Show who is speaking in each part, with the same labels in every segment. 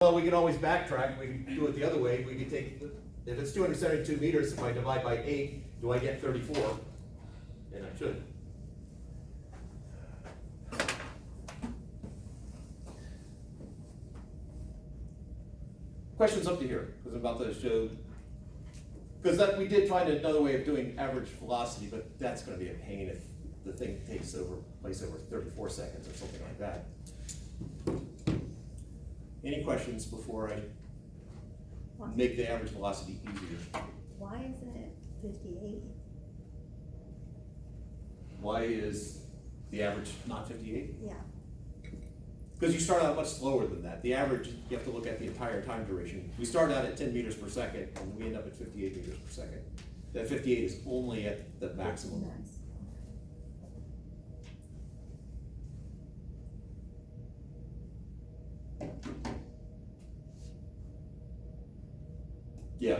Speaker 1: Well, we can always backtrack. We can do it the other way. We could take, if it's 272 meters, if I divide by 8, do I get 34? And I should. Questions up to here, because I'm about to show, because that we did find another way of doing average velocity, but that's going to be a pain if the thing takes place over 34 seconds or something like that. Any questions before I make the average velocity easier?
Speaker 2: Why isn't it 58?
Speaker 1: Why is the average not 58?
Speaker 2: Yeah.
Speaker 1: Because you start out much slower than that. The average, you have to look at the entire time duration. We start out at 10 meters per second, and we end up at 58 meters per second. That 58 is only at the maximum.
Speaker 2: Nice.
Speaker 1: Yeah,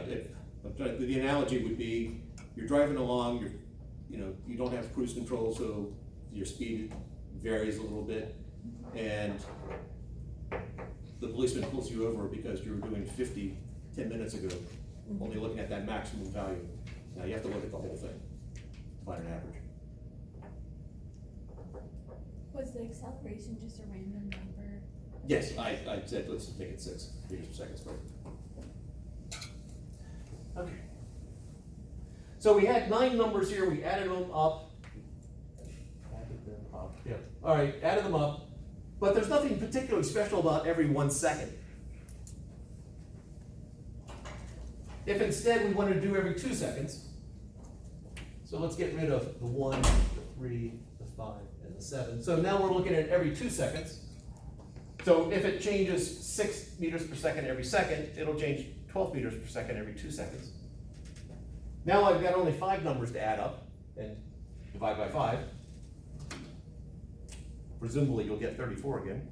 Speaker 1: the analogy would be, you're driving along, you don't have cruise control, so your speed varies a little bit, and the policeman pulls you over because you were doing 50 10 minutes ago, only looking at that maximum value. Now you have to look at the whole thing, find an average.
Speaker 3: Was the acceleration just a random number?
Speaker 1: Yes, I said let's make it 6 meters per second squared. Okay. So we had 9 numbers here, we added them up. Yeah. All right, added them up. But there's nothing particularly special about every 1 second. If instead we wanted to do every 2 seconds, so let's get rid of the 1, the 3, the 5, and the 7. So now we're looking at every 2 seconds. So if it changes 6 meters per second every second, it'll change 12 meters per second every 2 seconds. Now I've got only 5 numbers to add up and divide by 5. Presumably you'll get 34 again.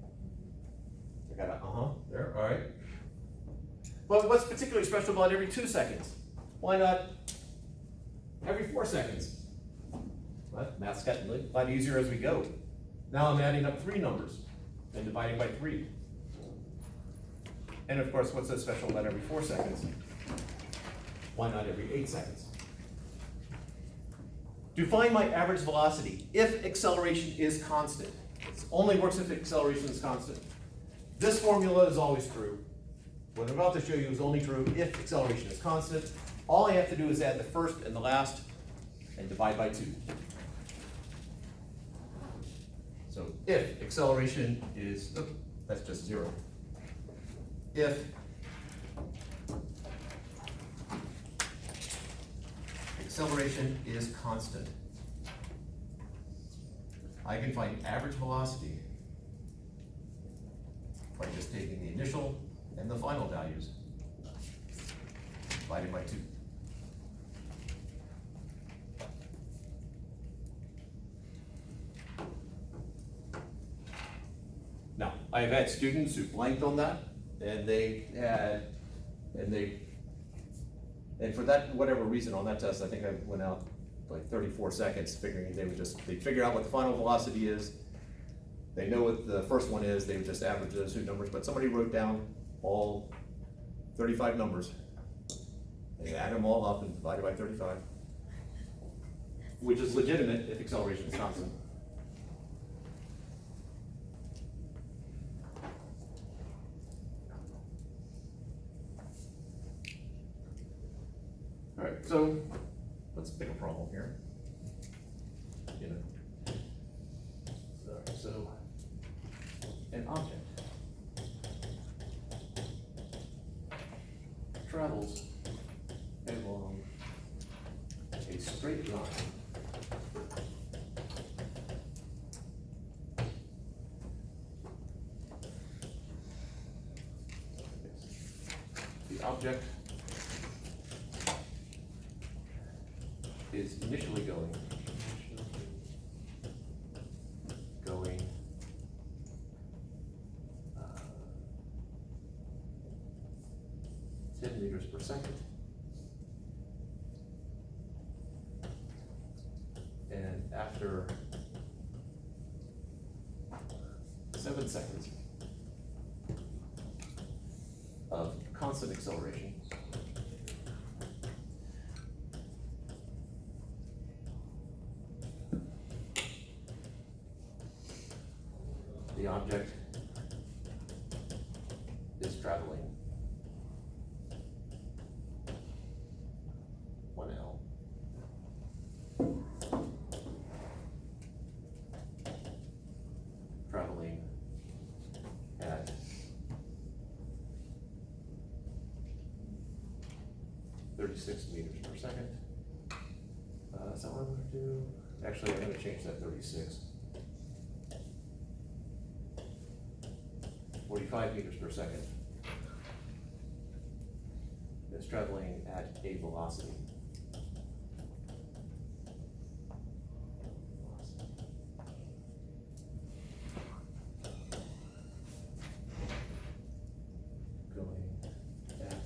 Speaker 1: I got a there, all right. But what's particularly special about every 2 seconds? Why not every 4 seconds? Well, math's gotten a lot easier as we go. Now I'm adding up 3 numbers and dividing by 3. And of course, what's so special about every 4 seconds? Why not every 8 seconds? To find my average velocity, if acceleration is constant, it only works if acceleration is constant. This formula is always true. What I'm about to show you is only true if acceleration is constant. All I have to do is add the first and the last and divide by 2. So if acceleration is, that's just 0. If acceleration is constant, I can find average velocity by just taking the initial and the final values divided by 2. Now, I've had students who blanked on that, and and for that, whatever reason on that test, I think I went out like 34 seconds figuring they'd figure out what the final velocity is. They know what the first one is, they would just average those 2 numbers, but somebody wrote down all 35 numbers. They add them all up and divided by 35, which is legitimate if acceleration is constant. All right, so let's pick a problem here. So an object travels along a straight line the object is initially going 10 meters per second, and after 7 seconds constant acceleration. The object is traveling 1L. Traveling at 36 meters per second. Is that what I'm gonna do? Actually, I'm gonna change that 36. 45 meters per second. It's traveling at a velocity. Going at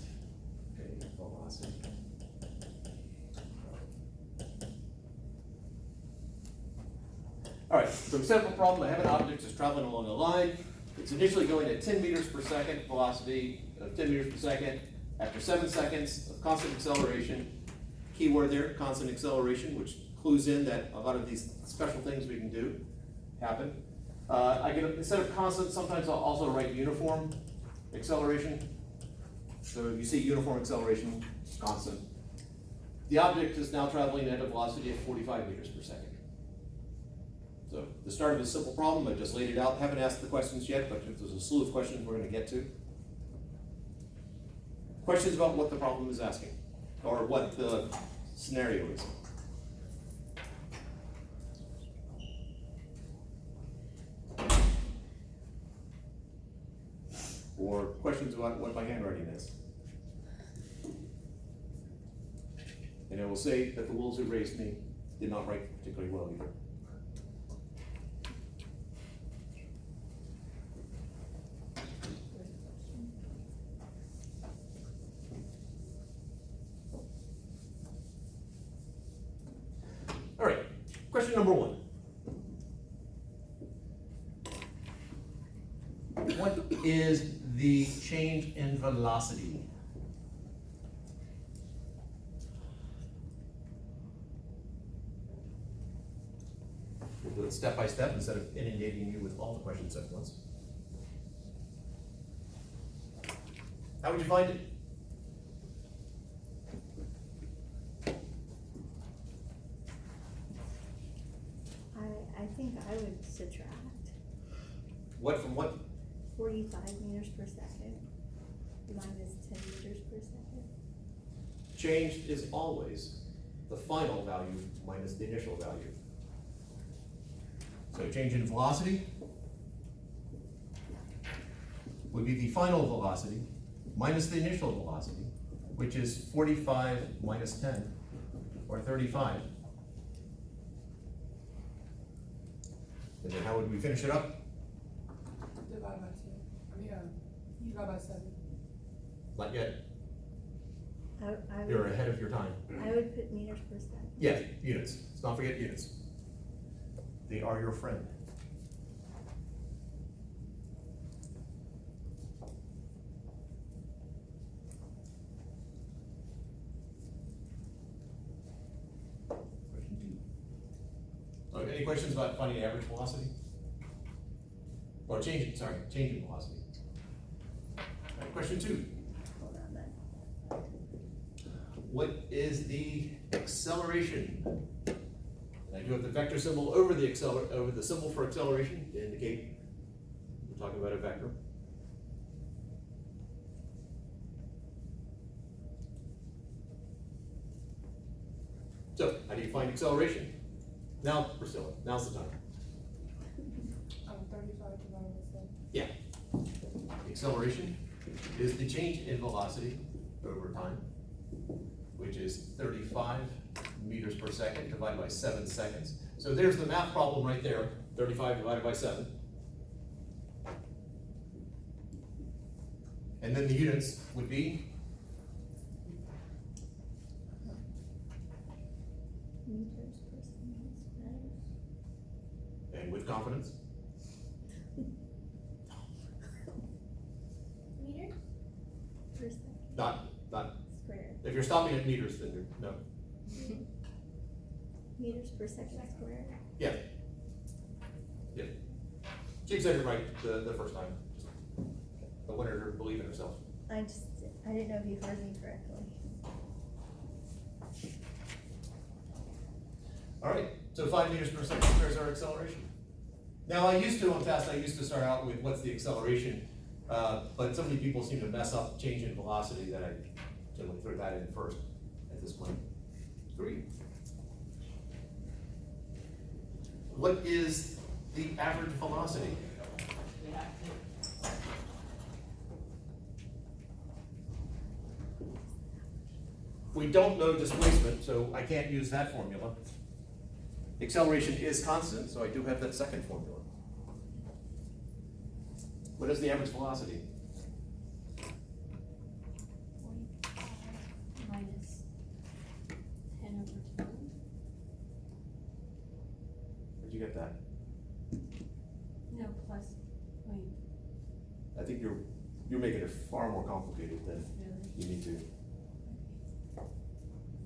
Speaker 1: a velocity. All right, so example problem, I have an object that's traveling along a line. It's initially going at 10 meters per second velocity of 10 meters per second. After 7 seconds of constant acceleration, keyword there, constant acceleration, which clues in that a lot of these special things we can do happen. I can, instead of constant, sometimes I'll also write uniform acceleration. So you see uniform acceleration, constant. The object is now traveling at a velocity of 45 meters per second. So the start of a simple problem, I just laid it out. Haven't asked the questions yet, but there's a slew of questions we're going to get to. Questions about what the problem is asking, or what the scenario is. Or questions about what my handwriting is. And I will say that the wolves who raised me did not write particularly well either. All right, question number 1. What is the change in velocity? We'll do it step by step instead of inundating you with all the questions at once. How would you find it?
Speaker 2: I think I would subtract
Speaker 1: What from what?
Speaker 2: 45 meters per second minus 10 meters per second.
Speaker 1: Change is always the final value minus the initial value. So change in velocity would be the final velocity minus the initial velocity, which is 45 minus 10, or 35. And then how would we finish it up?
Speaker 4: Divide by 2. I mean, divide by 7.
Speaker 1: Not yet.
Speaker 2: I
Speaker 1: You're
Speaker 2: would,
Speaker 1: ahead of your time.
Speaker 2: I would put meters per second.
Speaker 1: Yeah, units. Let's not forget units. They are your friend. Question 2. Any questions about finding average velocity? Or changing velocity. All right, question 2.
Speaker 2: Hold on then.
Speaker 1: What is the acceleration? And I do have the vector symbol over the symbol for acceleration to indicate we're talking about a vector. So, how do you find acceleration? Now, Priscilla, now's the time.
Speaker 4: 35 divided by 7.
Speaker 1: Yeah. Acceleration is the change in velocity over time, which is 35 meters per second divided by 7 seconds. So there's the math problem right there, 35 divided by 7. And then the units would be
Speaker 2: Meters per second.
Speaker 1: and with confidence.
Speaker 3: Meters?
Speaker 2: Per second.
Speaker 1: Not,
Speaker 2: Square.
Speaker 1: if you're stopping at meters, then you're, no.
Speaker 2: Meters per second squared.
Speaker 1: Yeah. Yeah. She said it right the first time. I wanted her to believe in herself.
Speaker 2: I didn't know if you heard me correctly.
Speaker 1: All right, so 5 meters per second squared is our acceleration. Now, on fast, I used to start out with what's the acceleration, but so many people seem to mess up change in velocity that I generally throw that in first at this point. 3. What is the average velocity? We don't know displacement, so I can't use that formula. Acceleration is constant, so I do have that second formula. What is the average velocity?
Speaker 3: 45 minus 10 over 2.
Speaker 1: Where'd you get that?
Speaker 3: No, plus, wait,
Speaker 1: I think you're making it far more complicated than
Speaker 3: really?
Speaker 1: you need to.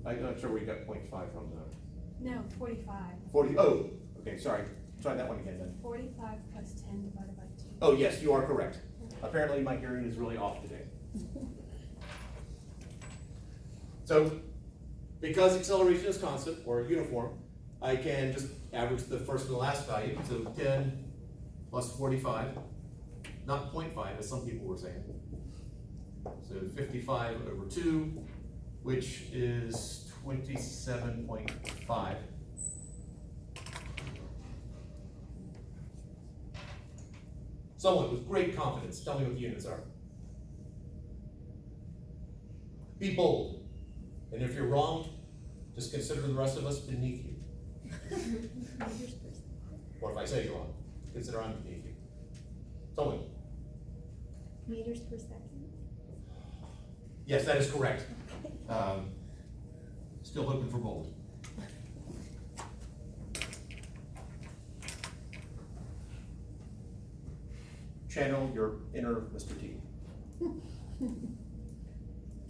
Speaker 1: I'm not sure where you got 0.5 from though.
Speaker 3: No, 45.
Speaker 1: 40, oh, okay, sorry. Try that one again then.
Speaker 3: 45 plus 10 divided by 2.
Speaker 1: Oh, yes, you are correct. Apparently my hearing is really off today. So, because acceleration is constant or uniform, I can just average the first and the last value. So 10 plus 45, not 0.5 as some people were saying. So 55 over 2, which is 27.5. Someone with great confidence, tell me what the units are. Be bold. And if you're wrong, just consider the rest of us beneath you.
Speaker 2: Meters per second.
Speaker 1: Or if I say you're wrong, consider I'm beneath you. Someone.
Speaker 2: Meters per second.
Speaker 1: Yes, that is correct. Still hoping for bold. Channel your inner Mr. T.
Speaker 2: Do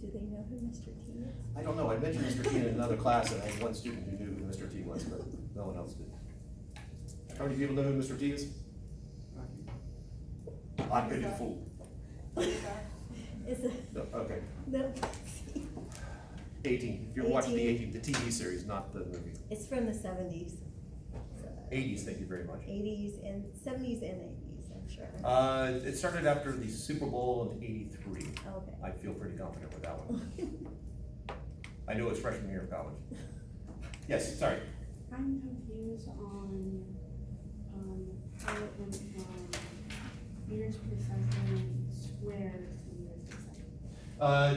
Speaker 2: they know who Mr. T is?
Speaker 1: I don't know, I mentioned Mr. T in another class, and I had one student who knew who Mr. T was, but no one else did. How many people know who Mr. T is? I'm good at fool.
Speaker 2: Is it?
Speaker 1: No, okay,
Speaker 2: No.
Speaker 1: 18, if you're watching the
Speaker 2: 18.
Speaker 1: the TV series, not the movie.
Speaker 2: It's from the 70s.
Speaker 1: 80s, thank you very much.
Speaker 2: 80s and 70s and 80s, I'm sure.
Speaker 1: It started after the Super Bowl in '83.
Speaker 2: Okay.
Speaker 1: I feel pretty confident with that one. I know it's freshman year of college. Yes, sorry.
Speaker 5: I'm confused on, how it went from meters per second squared to meters per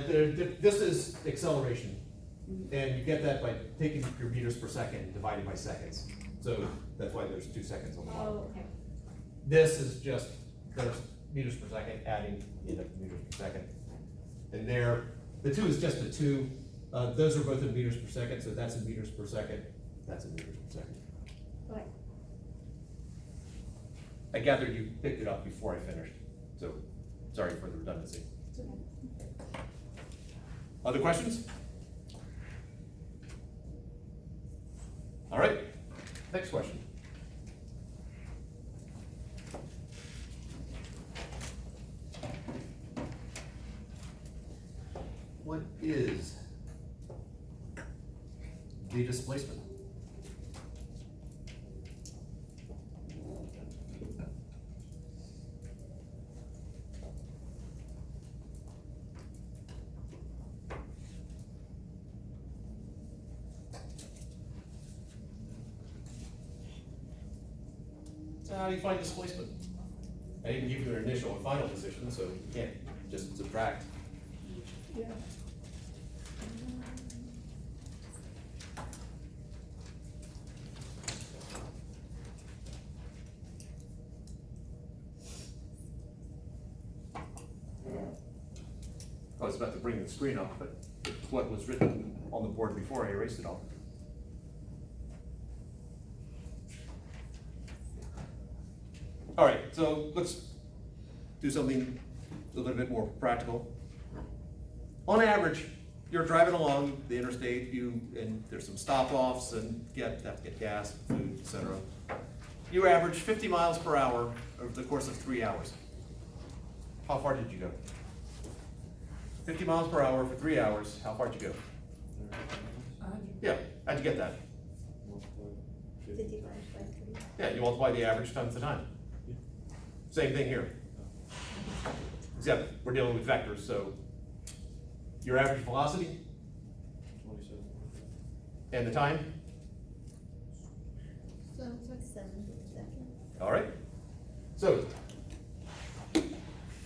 Speaker 5: second.
Speaker 1: This is acceleration, and you get that by taking your meters per second and dividing by seconds. So that's why there's 2 seconds on the bottom.
Speaker 5: Oh, okay.
Speaker 1: This is just the meters per second, adding in the meters per second. And there, the 2 is just a 2. Those are both in meters per second, so that's in meters per second, that's in meters per second.
Speaker 5: Okay.
Speaker 1: I gathered you picked it up before I finished, so sorry for the redundancy.
Speaker 5: It's okay.
Speaker 1: Other questions? All right, next question. What is the displacement? So how do you find displacement? I didn't give you an initial and final position, so you can't just subtract.
Speaker 5: Yeah.
Speaker 1: I was about to bring the screen up, but what was written on the board before I erased it all. All right, so let's do something a little bit more practical. on average, you're driving along the interstate, and there's some stop-offs and have to get gas, food, etc. You average 50 miles per hour over the course of 3 hours. How far did you go? 50 miles per hour for 3 hours, how far did you go?
Speaker 4: 100.
Speaker 1: Yeah, how'd you get that?
Speaker 2: 55 by 3.
Speaker 1: Yeah, you multiply the average times the time. Same thing here. Except we're dealing with vectors, so your average velocity
Speaker 6: 27.
Speaker 1: and the time,
Speaker 2: So it's like 7 seconds.
Speaker 1: all right? So,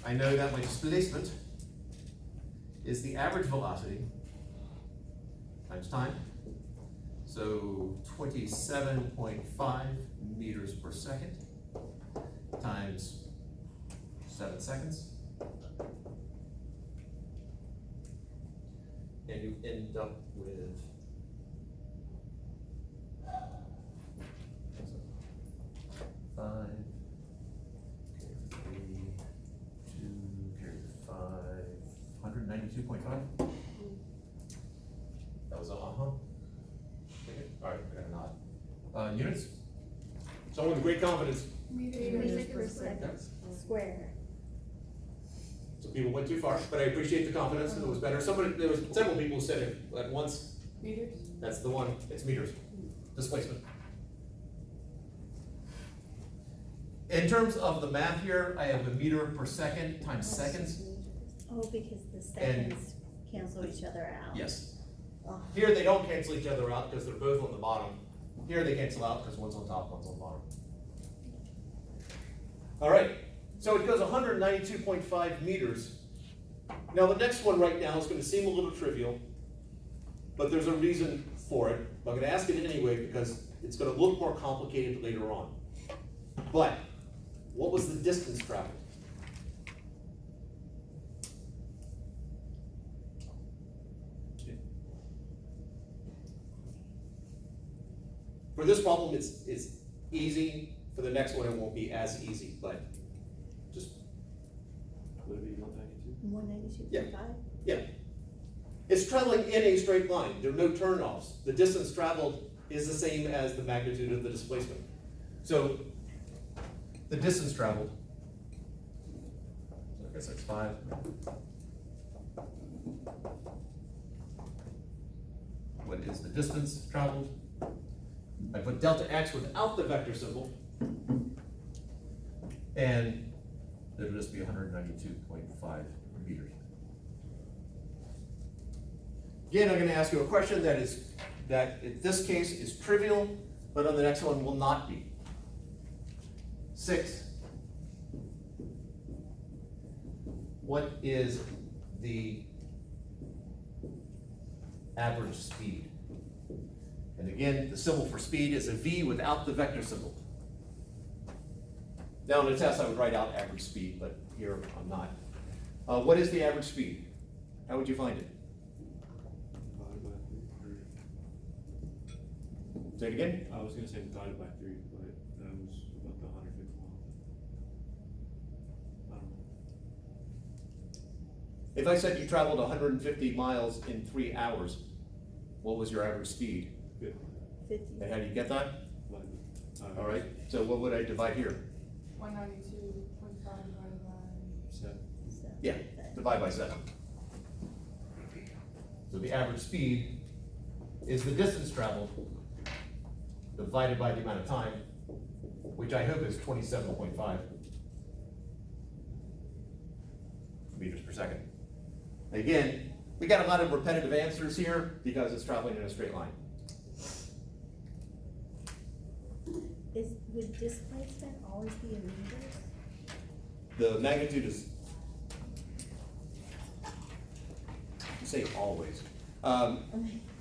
Speaker 1: I know that my displacement is the average velocity times time. So 27.5 meters per second times 7 seconds. And you end up with five, carry 3, 2, carry 5, 192.5. That was a All right, I got a nod. Units? Someone with great confidence.
Speaker 2: Meters per second square.
Speaker 1: Some people went too far, but I appreciate the confidence, it was better. There was several people who said it at once.
Speaker 4: Meters?
Speaker 1: That's the one, it's meters, displacement. In terms of the math here, I have a meter per second times seconds.
Speaker 2: Oh, because the seconds cancel each other out.
Speaker 1: Yes.
Speaker 2: Oh.
Speaker 1: Here, they don't cancel each other out because they're both on the bottom. Here, they cancel out because one's on top, one's on the bottom. All right, so it goes 192.5 meters. Now, the next one right now is going to seem a little trivial, but there's a reason for it. I'm going to ask it anyway because it's going to look more complicated later on. But what was the distance traveled? For this problem, it's easy. For the next one, it won't be as easy, but just,
Speaker 6: Would it be 192?
Speaker 2: 192.5?
Speaker 1: yeah. It's traveling in a straight line. There are no turnoffs. The distance traveled is the same as the magnitude of the displacement. So the distance traveled, I guess that's 5. What is the distance traveled? I put delta x without the vector symbol, and it'll just be 192.5 meters. Again, I'm going to ask you a question that in this case is trivial, but on the next one will not be. 6. What is the average speed? And again, the symbol for speed is a V without the vector symbol. Now in the test I would write out average speed, but here I'm not. What is the average speed? How would you find it?
Speaker 6: Divided by 3.
Speaker 1: Say it again?
Speaker 6: I was gonna say divided by 3, but that was about the 150 miles. I don't know.
Speaker 1: If I said you traveled 150 miles in 3 hours, what was your average speed?
Speaker 6: 50.
Speaker 2: 50.
Speaker 1: And how do you get that?
Speaker 6: Divided by-
Speaker 1: All right, so what would I divide here?
Speaker 4: 192.5 divided by.
Speaker 6: 7.
Speaker 2: So
Speaker 1: Yeah,
Speaker 2: that-
Speaker 1: divide by 7. So the average speed is the distance traveled divided by the amount of time, which I hope is 27.5 meters per second. Again, we got a lot of repetitive answers here because it's traveling in a straight line.
Speaker 2: Would displacement always be in meters?
Speaker 1: The magnitude is, you say always.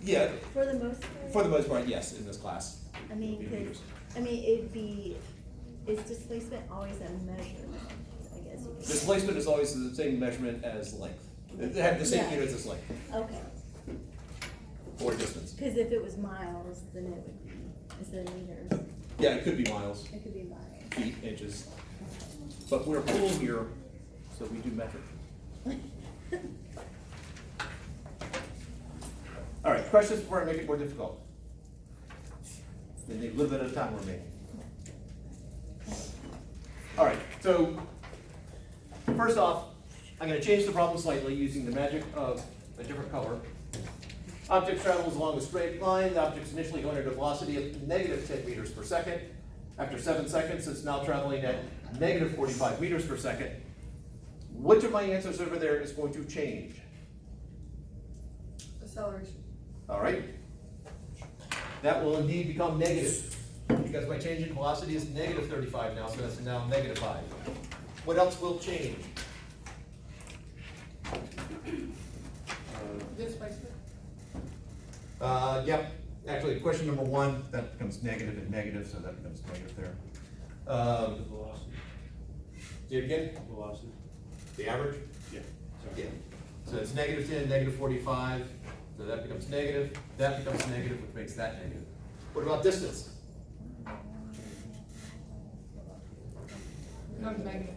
Speaker 1: Yeah,
Speaker 2: For the most part?
Speaker 1: for the most part, yes, in this class.
Speaker 2: I mean,
Speaker 1: It'll be meters.
Speaker 2: is displacement always a measurement, I guess you could say?
Speaker 1: Displacement is always the same measurement as length. They have the same
Speaker 2: Yeah.
Speaker 1: units as length,
Speaker 2: Okay,
Speaker 1: or distance.
Speaker 2: because if it was miles, then it would be, instead of meters,
Speaker 1: Yeah, it could be miles,
Speaker 2: it could be miles.
Speaker 1: feet, inches, but we're pool here, so we do metric. All right, questions before I make it more difficult? They need a little bit of time remaining. All right, so first off, I'm gonna change the problem slightly using the magic of a different color. Object travels along a straight line. The object's initially going at a velocity of negative 10 meters per second. After 7 seconds, it's now traveling at negative 45 meters per second. Which of my answers over there is going to change?
Speaker 4: Acceleration.
Speaker 1: All right? That will indeed become negative, because by changing velocity is negative 35 now, so that's now negative 5. What else will change?
Speaker 4: Displacement.
Speaker 1: Yep, actually, question number 1, that becomes negative and negative, so that becomes negative there.
Speaker 6: The velocity,
Speaker 1: Do it again,
Speaker 6: velocity,
Speaker 1: the average?
Speaker 6: yeah,
Speaker 1: Yeah.
Speaker 6: sorry.
Speaker 1: So it's negative 10, negative 45, so that becomes negative, that becomes negative, which makes that negative. What about distance?
Speaker 4: Becomes negative.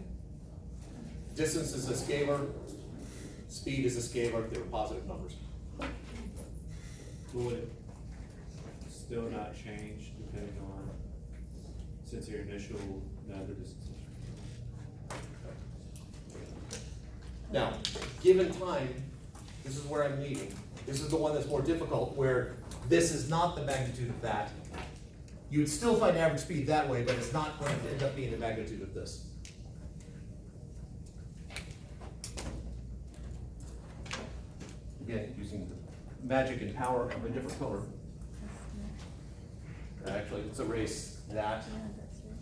Speaker 1: Distance is a scalar, speed is a scalar, they're positive numbers.
Speaker 6: Will it still not change depending on, since your initial method is?
Speaker 1: Now, given time, this is where I'm leading. This is the one that's more difficult, where this is not the magnitude of that. You would still find average speed that way, but it's not going to end up being the magnitude of this. Again, using the magic and power of a different color. Actually, let's erase that.
Speaker 2: Yeah, that's right.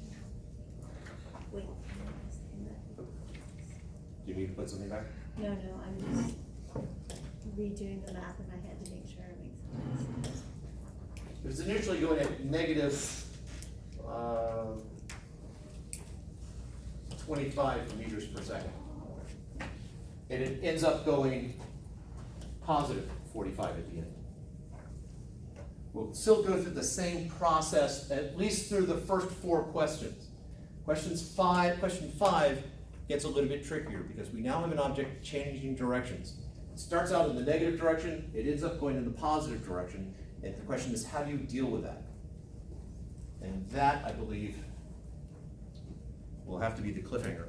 Speaker 2: Wait.
Speaker 1: Do you need to put something back?
Speaker 2: No, I'm just redoing the math in my head to make sure it makes sense.
Speaker 1: It's initially going at negative 25 meters per second. And it ends up going positive 45 at the end. We'll still go through the same process, at least through the first 4 questions. Question 5 gets a little bit trickier because we now have an object changing directions. It starts out in the negative direction, it ends up going in the positive direction, and the question is, how do you deal with that? And that, I believe, will have to be the cliffhanger.